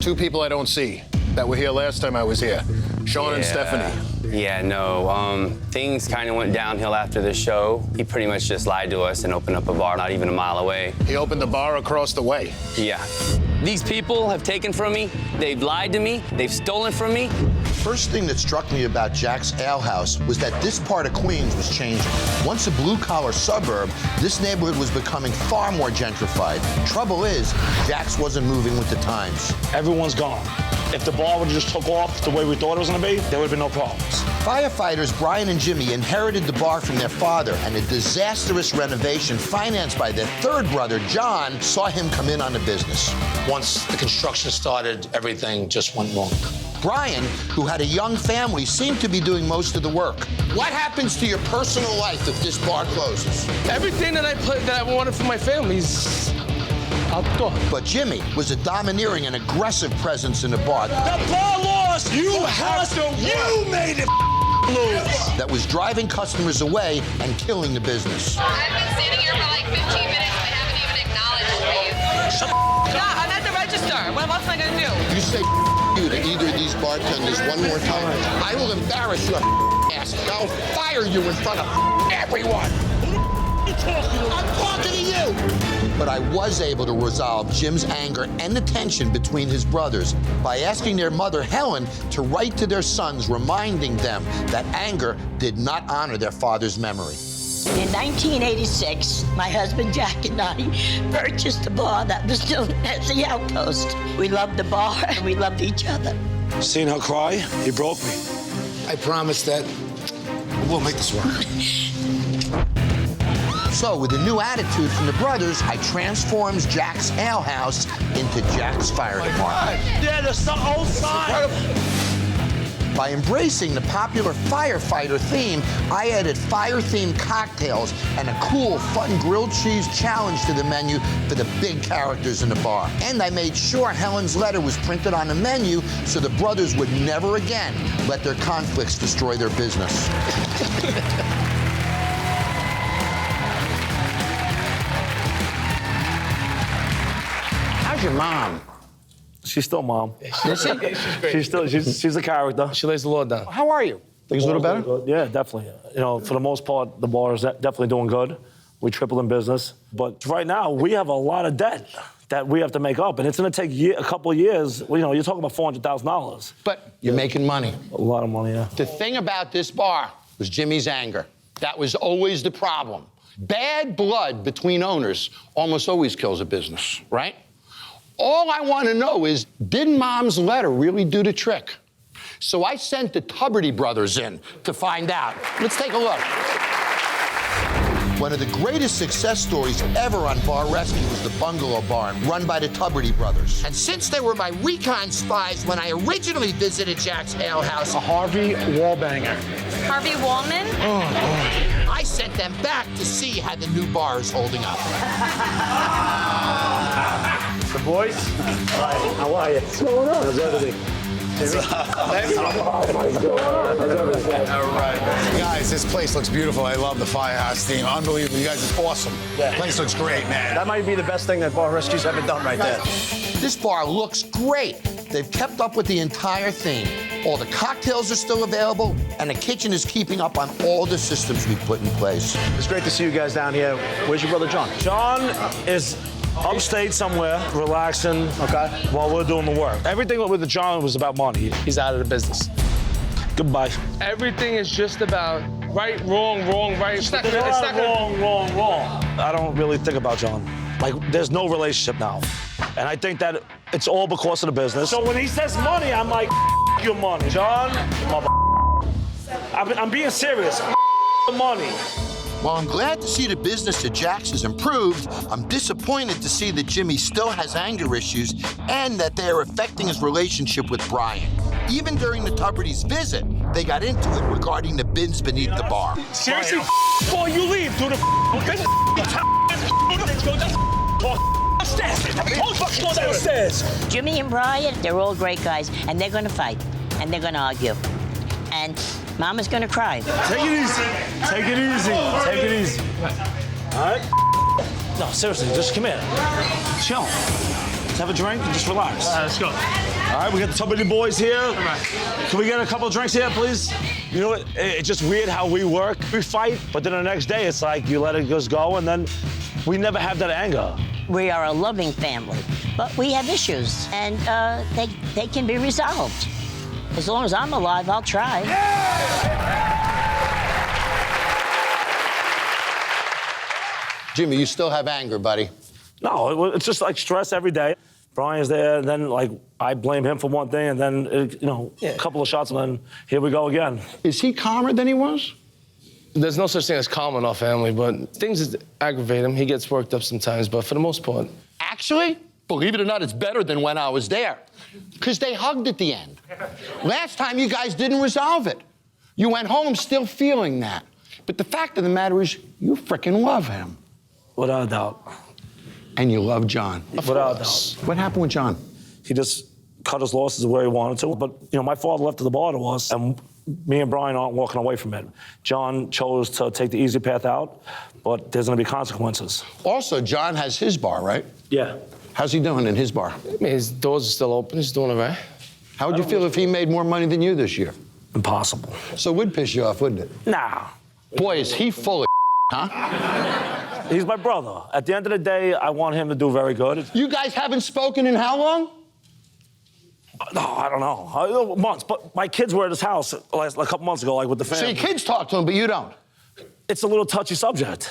Two people I don't see that were here last time I was here, Sean and Stephanie. Yeah, no, things kind of went downhill after the show. He pretty much just lied to us and opened up a bar not even a mile away. He opened the bar across the way. Yeah. These people have taken from me, they've lied to me, they've stolen from me. First thing that struck me about Jack's Ale House was that this part of Queens was changing. Once a blue-collar suburb, this neighborhood was becoming far more gentrified. Trouble is, Jack's wasn't moving with the times. Everyone's gone. If the bar would just took off the way we thought it was gonna be, there would have been no problems. Firefighters Brian and Jimmy inherited the bar from their father, and a disastrous renovation financed by their third brother, Jon, saw him come in on the business. Once the construction started, everything just went wrong. Brian, who had a young family, seemed to be doing most of the work. What happens to your personal life if this bar closes? Everything that I wanted for my family's out the door. But Jimmy was a domineering and aggressive presence in the bar. The bar lost! You made it lose! That was driving customers away and killing the business. I've been standing here for like 15 minutes. I haven't even acknowledged me. Yeah, I'm at the register. What else am I gonna do? You say you to either of these bartenders one more time, I will embarrass your ass. I'll fire you in front of everyone. I'm talking to you. But I was able to resolve Jim's anger and the tension between his brothers by asking their mother, Helen, to write to their sons, reminding them that anger did not honor their father's memory. In 1986, my husband Jack and I purchased a bar that was known as the Outpost. We loved the bar and we loved each other. Seeing her cry, he broke me. I promise that we'll make this work. So, with a new attitude from the brothers, I transforms Jack's Ale House into Jack's Fire Department. Yeah, the old sign. By embracing the popular firefighter theme, I added fire-themed cocktails and a cool, fun grilled cheese challenge to the menu for the big characters in the bar. And I made sure Helen's letter was printed on the menu so the brothers would never again let their conflicts destroy their business. How's your mom? She's still mom. Is she? She's a character. She lays the law down. How are you? Things a little better? Yeah, definitely. You know, for the most part, the bar is definitely doing good. We tripled in business. But right now, we have a lot of debt that we have to make up. And it's gonna take a couple of years. You know, you're talking about $400,000. But you're making money. A lot of money, yeah. The thing about this bar was Jimmy's anger. That was always the problem. Bad blood between owners almost always kills a business, right? All I want to know is, did Mom's letter really do the trick? So I sent the Tuberty brothers in to find out. Let's take a look. One of the greatest success stories ever on Bar Rescue was the Bungalow Barn, run by the Tuberty brothers. And since they were my recon spies when I originally visited Jack's Ale House, A Harvey Wallbanger. Harvey Wallman? I sent them back to see how the new bar is holding up. The boys? Hi, how are you? What's going on? How's everything? All right. Guys, this place looks beautiful. I love the firehouse theme. Unbelievable. You guys are awesome. Yeah. Place looks great, man. That might be the best thing that Bar Rescue's ever done right there. This bar looks great. They've kept up with the entire theme. All the cocktails are still available, and the kitchen is keeping up on all the systems we've put in place. It's great to see you guys down here. Where's your brother Jon? Jon is upstate somewhere, relaxing, Okay. while we're doing the work. Everything with Jon was about money. He's out of the business. Goodbye. Everything is just about right, wrong, right. It's not gonna, Wrong. I don't really think about Jon. Like, there's no relationship now. And I think that it's all because of the business. So when he says money, I'm like, your money. Jon, I'm being serious. Money. While I'm glad to see the business at Jack's has improved, I'm disappointed to see that Jimmy still has anger issues and that they are affecting his relationship with Brian. Even during the Tuberty's visit, they got into it regarding the bins beneath the bar. Seriously, before you leave, do the upstairs. Jimmy and Brian, they're all great guys, and they're gonna fight, and they're gonna argue. And Mama's gonna cry. Take it easy. Take it easy. Take it easy. All right? No, seriously, just come here. Chill. have a drink and just relax. Let's go. All right, we got the Tubbity boys here. All right. Can we get a couple of drinks here, please? You know what? It's just weird how we work. We fight, but then the next day it's like you let it just go, and then we never have that anger. We are a loving family, but we have issues, and they can be resolved. As long as I'm alive, I'll try. Jimmy, you still have anger, buddy. No, it's just like stress every day. Brian's there, and then like I blame him for one thing, and then a couple of shots, and then here we go again. Is he calmer than he was? There's no such thing as calm in our family, but things aggravate him. He gets worked up sometimes, but for the most part. Actually, believe it or not, it's better than when I was there. Because they hugged at the end. Last time you guys didn't resolve it. You went home still feeling that. But the fact of the matter is, you frickin' love him. Without a doubt. And you love John. Without a doubt. What happened with John? He just cut his losses where he wanted to. But, my father left the bar to us, and me and Brian aren't walking away from it. John chose to take the easy path out, but there's gonna be consequences. Also, John has his bar, right? Yeah. How's he doing in his bar? I mean, his doors are still open. He's doing all right. How would you feel if he made more money than you this year? Impossible. So it would piss you off, wouldn't it? Nah. Boy, is he full of huh? He's my brother. At the end of the day, I want him to do very good. You guys haven't spoken in how long? No, I don't know. Months. But my kids were at his house a couple months ago, like with the So family. your kids talk to him, but you don't? It's a little touchy subject.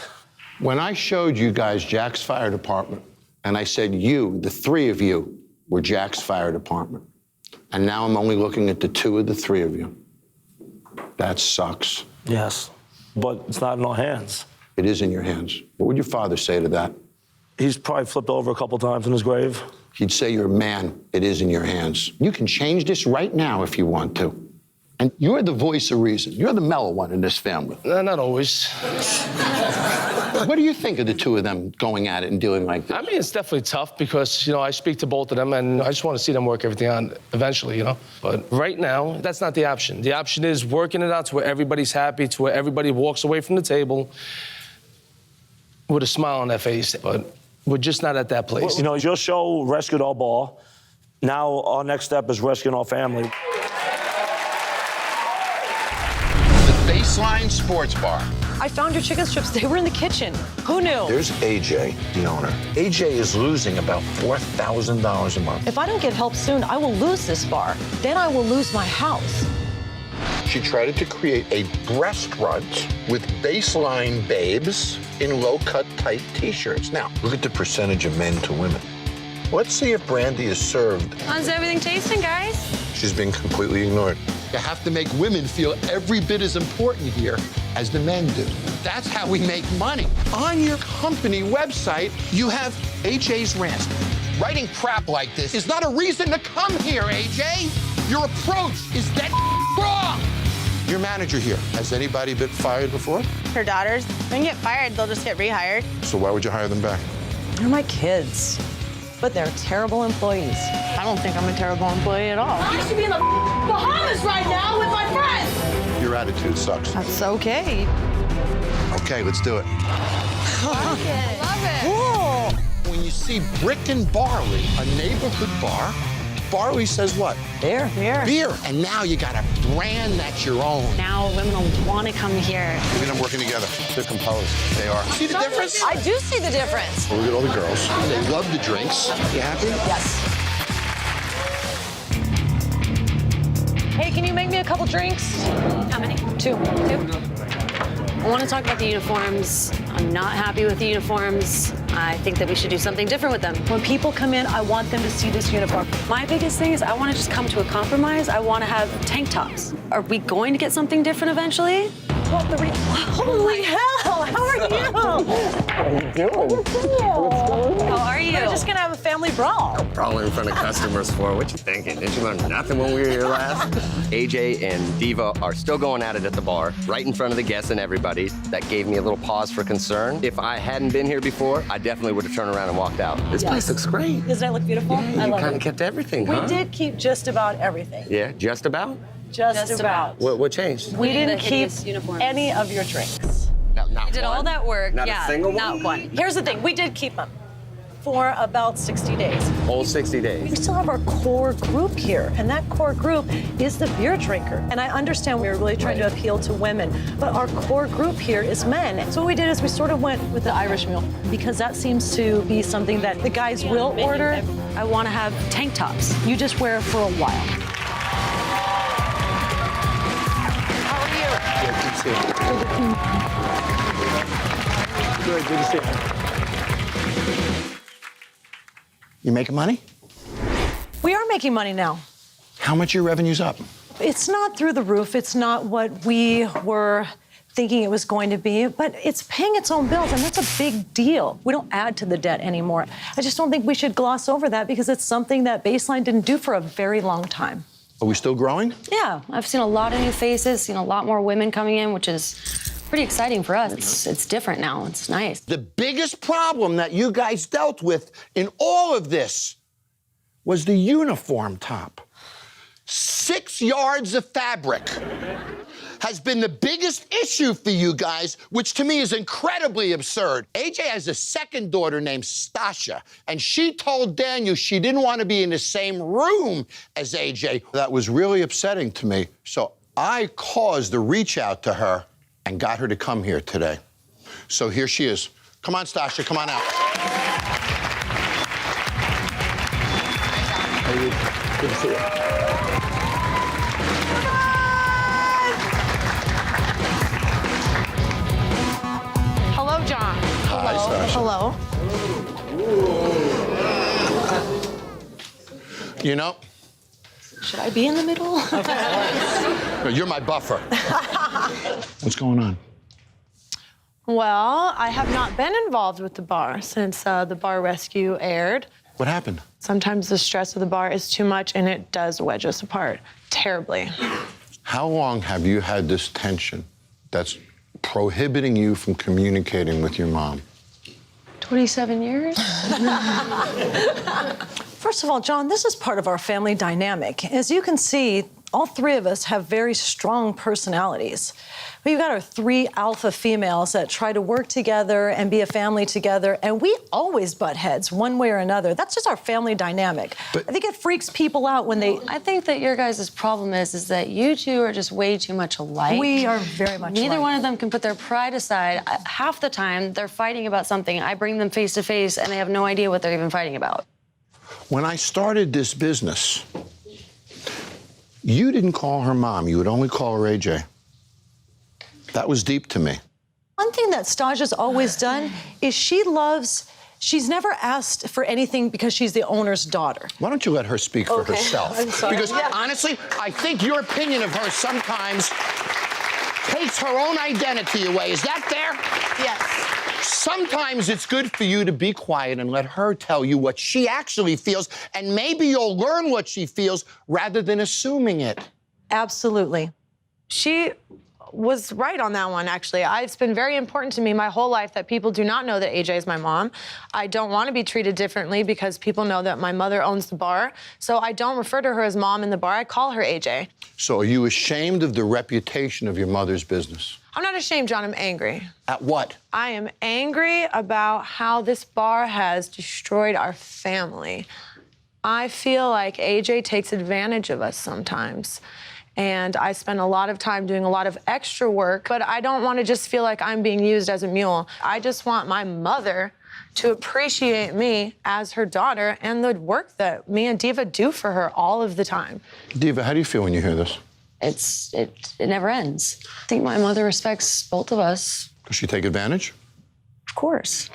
When I showed you guys Jack's fire department, and I said you, the three of you, were Jack's fire department, and now I'm only looking at the two of the three of you. That sucks. Yes, but it's not in our hands. It is in your hands. What would your father say to that? He's probably flipped over a couple times in his grave. He'd say, you're a man, it is in your hands. You can change this right now if you want to. And you're the voice of reason. You're the mellow one in this family. Not always. What do you think of the two of them going at it and dealing like this? I mean, it's definitely tough because, I speak to both of them and I just want to see them work everything out eventually, But right now, that's not the option. The option is working it out to where everybody's happy, to where everybody walks away from the table with a smile on their face. But we're just not at that place. Your show rescued our bar. Now our next step is rescuing our family. Baseline Sports Bar. I found your chicken strips. They were in the kitchen. Who knew? There's AJ, the owner. AJ is losing about $4,000 a month. If I don't get help soon, I will lose this bar. Then I will lose my house. She tried to create a breast front with Baseline babes in low-cut, tight T-shirts. Now, Look at the percentage of men to women. Let's see if Brandy is served. How's everything tasting, guys? She's been completely ignored. you have to make women feel every bit as important here as the men do. That's how we make money. On your company website, you have AJ's rant. Writing crap like this is not a reason to come here, AJ. Your approach is that wrong. Your manager here, has anybody been fired before? Her daughters, if they get fired, they'll just get rehired. So why would you hire them back? They're my kids, but they're terrible employees. I don't think I'm a terrible employee at all. I should be in the Bahamas right now with my friends. Your attitude sucks. That's okay. Okay, let's do it. Love it. Cool. When you see Brick and Barley, a neighborhood bar, Barley says what? Beer. Beer. And now you got a brand that's your own. Now women will want to come here. Maybe them working together. They're composed. They are. See the difference? I do see the difference. Well, look at all the girls. They love the drinks. You happy? Yes. Hey, can you make me a couple drinks? How many? Two. I want to talk about the uniforms. I'm not happy with the uniforms. I think that we should do something different with them. When people come in, I want them to see this uniform. My biggest thing is I want to just come to a compromise. I want to have tank tops. Are we going to get something different eventually? 12:30. Holy hell! How are you? How are you? We're just gonna have a family brawl. Brawling in front of customers for. What you thinking? Did you learn nothing when we were here last? AJ and Diva are still going at it at the bar, right in front of the guests and everybody. That gave me a little pause for concern. If I hadn't been here before, I definitely would have turned around and walked out. This place looks great. Doesn't it look beautiful? Yeah, I you love kind it. of kept everything, We huh? did keep just about everything. Yeah, just about? Just about. What changed? We didn't The keep hideous uniforms. any of your drinks. Not We did all one? that work. Not yeah, a single one? not one. Here's the thing, we did keep them. for about 60 days. Whole 60 We days. still have our core group here, and that core group is the beer drinker. And I understand we're really trying to appeal to women, but our core group here is men. So what we did is we sort of went with the Irish mule, because that seems to be something that the guys will order. I want to have tank tops. You just wear it for a while. How are you? Good to see you. Good to see you. You making money? We are making money now. How much your revenue's up? It's not through the roof. It's not what we were thinking it was going to be, but it's paying its own bills, and that's a big deal. We don't add to the debt anymore. I just don't think we should gloss over that because it's something that Baseline didn't do for a very long time. Are we still growing? Yeah, I've seen a lot of new faces, seen a lot more women coming in, which is pretty exciting for us. It's different now. It's nice. The biggest problem that you guys dealt with in all of this was the uniform top. 6 yards of fabric has been the biggest issue for you guys, which to me is incredibly absurd. AJ has a second daughter named Stasha, and she told Daniel she didn't want to be in the same room as AJ. That was really upsetting to me, so I caused a reach out to her and got her to come here today. So here she is. Come on, Stasha, come on out. Good to see you. Hello, John. Hi, Stasha. Hello. You know, Should I be in the middle? no, you're my buffer. What's going on? Well, I have not been involved with the bar since the bar rescue aired. What happened? Sometimes the stress of the bar is too much and it does wedge us apart terribly. How long have you had this tension that's prohibiting you from communicating with your mom? 27 years? First of all, John, this is part of our family dynamic. As you can see, all three of us have very strong personalities. We've got our 3 alpha females that try to work together and be a family together, and we always butt heads one way or another. That's just our family dynamic. I think it freaks people out when they... I think that your guys' problem is that you two are just way too much alike. We are very much Neither alike. one of them can put their pride aside. Half the time, they're fighting about something. I bring them face to face, and they have no idea what they're even fighting about. When I started this business, you didn't call her mom. You would only call her AJ. That was deep to me. One thing that Stasha's always done is she's never asked for anything because she's the owner's daughter. Why don't you let her speak for herself? I'm sorry. Because honestly, I think your opinion of her sometimes takes her own identity away. Is that fair? Yes. Sometimes it's good for you to be quiet and let her tell you what she actually feels, and maybe you'll learn what she feels rather than assuming it. Absolutely. She was right on that one, actually. It's been very important to me my whole life that people do not know that AJ is my mom. I don't want to be treated differently because people know that my mother owns the bar. So I don't refer to her as mom in the bar. I call her AJ. So are you ashamed of the reputation of your mother's business? I'm not ashamed, John. I'm angry. At what? I am angry about how this bar has destroyed our family. I feel like AJ takes advantage of us sometimes. And I spend a lot of time doing a lot of extra work, but I don't want to just feel like I'm being used as a mule. I just want my mother to appreciate me as her daughter and the work that me and Diva do for her all of the time. Diva, how do you feel when you hear this? It never ends. I think my mother respects both of us. Does she take advantage? Of course.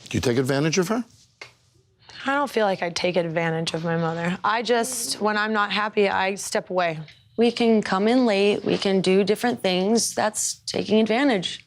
Do you take advantage of her? I don't feel like I take advantage of my mother. When I'm not happy, I step away. We can come in late, we can do different things. That's taking advantage.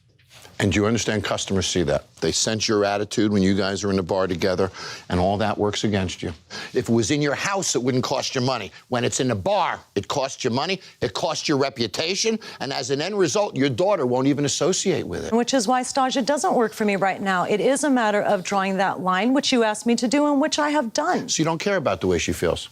And do you understand customers see that? They sense your attitude when you guys are in the bar together, and all that works against you. If it was in your house, it wouldn't cost you money. When it's in the bar, it costs you money, it costs your reputation, and as an end result, your daughter won't even associate with it. Which is why Stasha doesn't work for me right now. It is a matter of drawing that line, which you asked me to do and which I have done. So you don't care about the way she feels?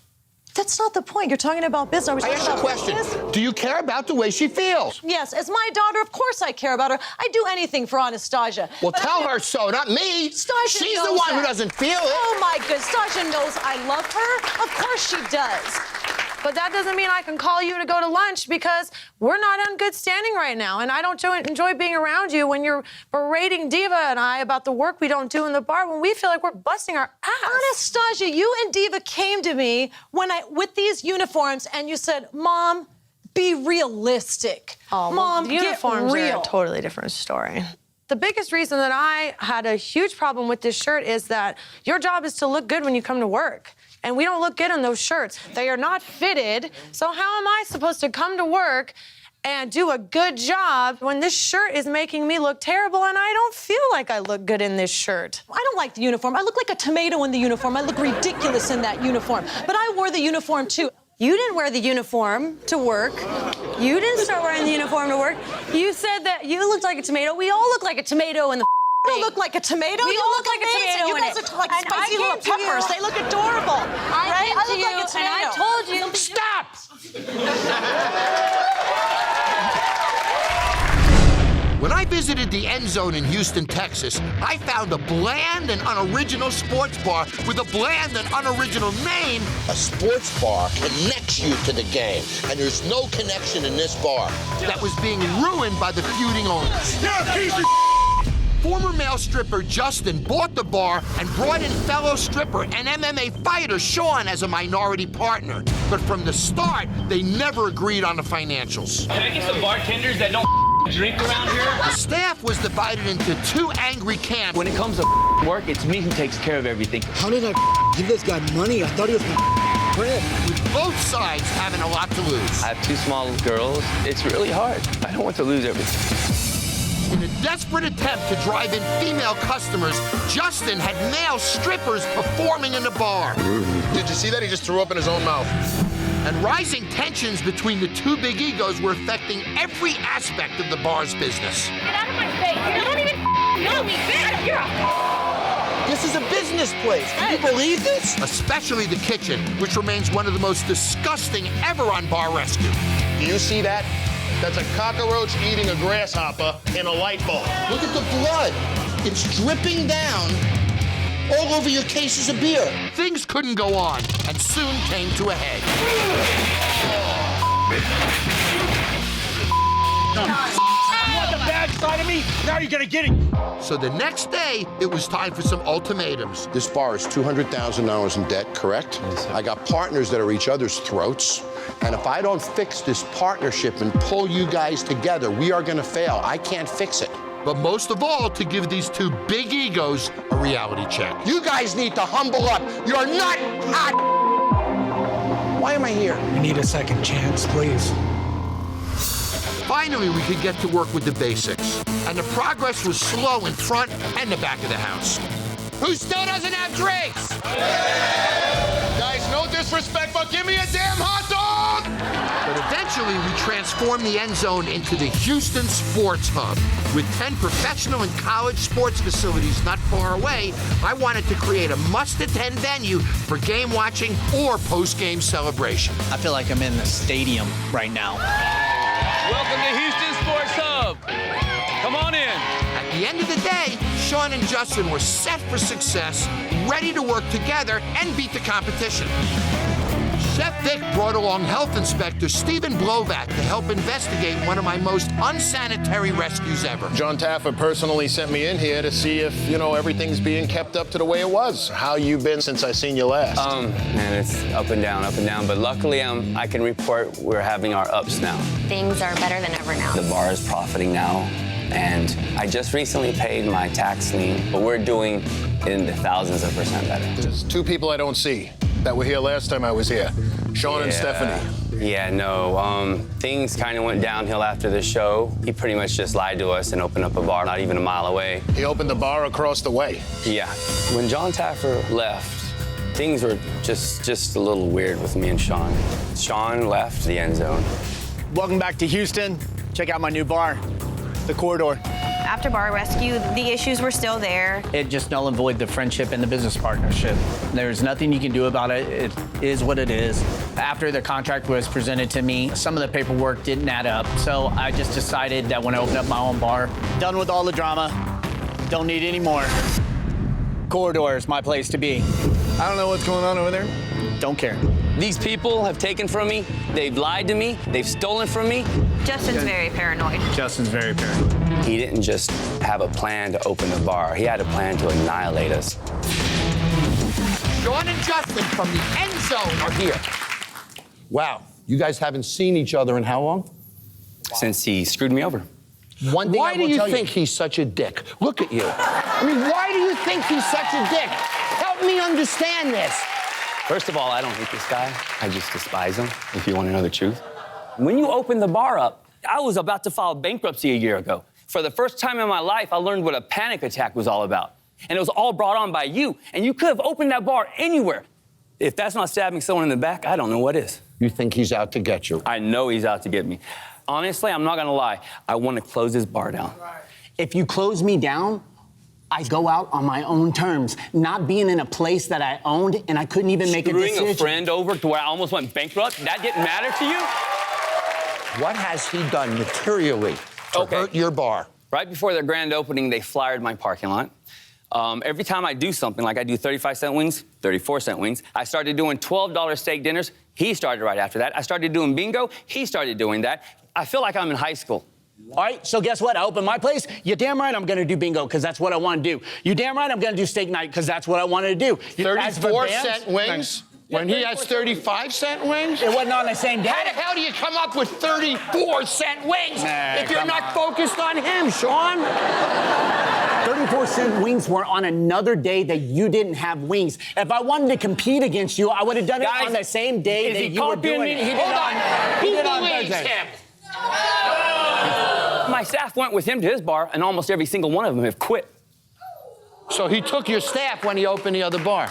That's not the point. You're talking about business. Are we I talking asked you a about question. business? Do you care about the way she feels? Yes, as my daughter, of course I care about her. I'd do anything for Anastasia. Well, But tell her so, not me. Stasia She's the knows one who that. doesn't feel it. Oh my goodness, Stasia knows I love her. Of course she does. But that doesn't mean I can call you to go to lunch because we're not on good standing right now. And I don't enjoy being around you when you're berating Diva and I about the work we don't do in the bar when we feel like we're busting our ass. Anastasia, you and Diva came to me with these uniforms and you said, Mom, be realistic. Oh, Mom, the uniforms get are real. a totally different story. The biggest reason that I had a huge problem with this shirt is that your job is to look good when you come to work. And we don't look good in those shirts. They are not fitted. So how am I supposed to come to work and do a good job when this shirt is making me look terrible and I don't feel like I look good in this shirt? I don't like the uniform. I look like a tomato in the uniform. I look ridiculous in that uniform. But I wore the uniform too. You didn't wear the uniform to work. You didn't start wearing the uniform to work. You said that you looked like a tomato. We all look like a tomato in the I don't look like a tomato. We you all look look like a amazing. tomato You in guys it. are like And I spicy little came to you- peppers. They look adorable. I look came to like you a tomato. and I told you. Stop! When I visited the End Zone in Houston, Texas, I found a bland and unoriginal sports bar with a bland and unoriginal name. A sports bar connects you to the game, and there's no connection in this bar. That was being ruined by the feuding owners. You're a piece of Former male stripper Justin bought the bar and brought in fellow stripper and MMA fighter Sean as a minority partner. But from the start, they never agreed on the financials. Can I get some bartenders that don't drink around here? The staff was divided into two angry camps. When it comes to work, it's me who takes care of everything. How did I give this guy money? I thought he was my friend. With both sides having a lot to lose. I have two small girls. It's really hard. I don't want to lose everything. In a desperate attempt to drive in female customers, Justin had male strippers performing in the bar. Did you see that? He just threw up in his own mouth. And rising tensions between the two big egos were affecting every aspect of the bar's business. Get out of my face. You don't even know me, bitch. You're This is a business place. Can you believe this? Especially the kitchen, which remains one of the most disgusting ever on Bar Rescue. Do you see that? That's a cockroach eating a grasshopper in a light bulb. Look at the blood. It's dripping down all over your cases of beer. Things couldn't go on, and soon came to a head. You want the bad side of me? Now you're gonna get it. So the next day, it was time for some ultimatums. This bar is $200,000 in debt, correct? Yes, sir. I got partners that are each other's throats. And if I don't fix this partnership and pull you guys together, we are gonna fail. I can't fix it. But most of all, to give these two big egos a reality check. You guys need to humble up. You're not hot. Why am I here? We need a second chance, please. Finally, we could get to work with the basics. And the progress was slow in front and the back of the house. Who still doesn't have drinks? Guys, no disrespect, but give me a damn hot dog! But eventually, we transformed the End Zone into the Houston Sports Hub. With 10 professional and college sports facilities not far away, I wanted to create a must-attend venue for game watching or post-game celebration. I feel like I'm in the stadium right now. Welcome to Houston Sports Hub. Come on in. At the end of the day, Sean and Justin were set for success, ready to work together and beat the competition. Chef Vic brought along Health Inspector Stephen Blovat to help investigate one of my most unsanitary rescues ever. Jon Taffer personally sent me in here to see if, everything's being kept up to the way it was. How you been since I seen you last? Man, it's up and down. But luckily, I can report we're having our ups now. Things are better than ever now. The bar is profiting now. And I just recently paid my tax lien, but we're doing in the thousands of % better. There's two people I don't see that were here last time I was here, Sean and Stephanie. Yeah, no, things kind of went downhill after the show. He pretty much just lied to us and opened up a bar not even a mile away. He opened the bar across the way. Yeah. When Jon Taffer left, things were just a little weird with me and Sean. Sean left the End Zone. Welcome back to Houston. Check out my new bar, The Corridor. After Bar Rescue, the issues were still there. It just null and void the friendship and the business partnership. There's nothing you can do about it. It is what it is. After the contract was presented to me, some of the paperwork didn't add up. So I just decided that when I opened up my own bar, done with all the drama, don't need any more. Corridor is my place to be. I don't know what's going on over there. Don't care. These people have taken from me, they've lied to me, they've stolen from me. Justin's very paranoid. Justin's very paranoid. He didn't just have a plan to open the bar, he had a plan to annihilate us. Jon and Justin from the end zone are here. Wow, you guys haven't seen each other in how long? Since he screwed me over. One thing Why I do will you tell think he's such a dick? Look at you. I mean, why do you think he's such a dick? Help me understand this. First of all, I don't hate this guy. I just despise him, if you want to know the truth. When you opened the bar up, I was about to file bankruptcy a year ago. For the first time in my life, I learned what a panic attack was all about. And it was all brought on by you. And you could have opened that bar anywhere. If that's not stabbing someone in the back, I don't know what is. You think he's out to get you? I know he's out to get me. Honestly, I'm not gonna lie. I want to close this bar down. If you close me down, I go out on my own terms, not being in a place that I owned and I couldn't even make a decision. Screwing a friend over to where I almost went bankrupt, that didn't matter to you? What has he done materially to hurt your bar? Right before their grand opening, they flyered my parking lot. Every time I do something, like I do 35-cent wings, 34-cent wings, I started doing $12 steak dinners. He started right after that. I started doing bingo. He started doing that. I feel like I'm in high school. All right, so guess what? I open my place. You're damn right I'm gonna do bingo, because that's what I want to do. You damn right I'm gonna do steak night, because that's what I wanted to do. 34-cent wings? When he has 35-cent wings? It wasn't on the same day. How the hell do you come up with 34-cent wings if you're not focused on him, Sean? 34-cent wings were on another day that you didn't have wings. If I wanted to compete against you, I would have done it on the same day that you were doing it. Hold on. Who believes him? My staff went with him to his bar, and almost every single one of them have quit. So he took your staff when he opened the other bar.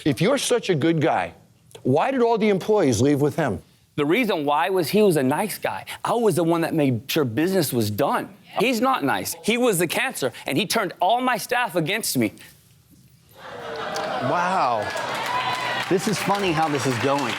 If you're such a good guy, why did all the employees leave with him? The reason why was he was a nice guy. I was the one that made sure business was done. He's not nice. He was the cancer, and he turned all my staff against me. Wow. This is funny how this is going.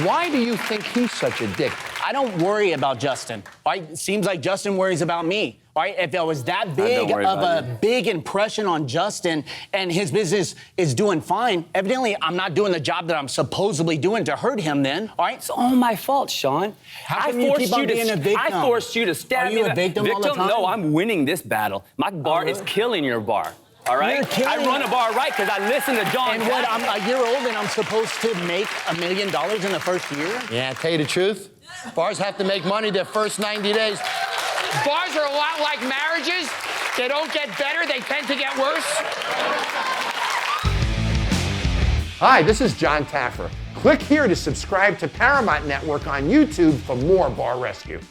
Why do you think he's such a dick? I don't worry about Justin. Right? It seems like Justin worries about me. Right? If there was that big of a big impression on Justin and his business is doing fine, evidently I'm not doing the job that I'm supposedly doing to hurt him then. All right? It's all my fault, Sean. How come you keep on being a victim? I forced you to stab me. Are you a victim all the time? No, I'm winning this battle. My bar is killing your bar. All right? I run a bar right because I listen to Jon Taffer. And what, I'm a year old and I'm supposed to make $1 million in the first year? Yeah, tell you the truth, bars have to make money their first 90 days. Bars are a lot like marriages. They don't get better, they tend to get worse. Hi, this is Jon Taffer. Click here to subscribe to Paramount Network on YouTube for more Bar Rescue.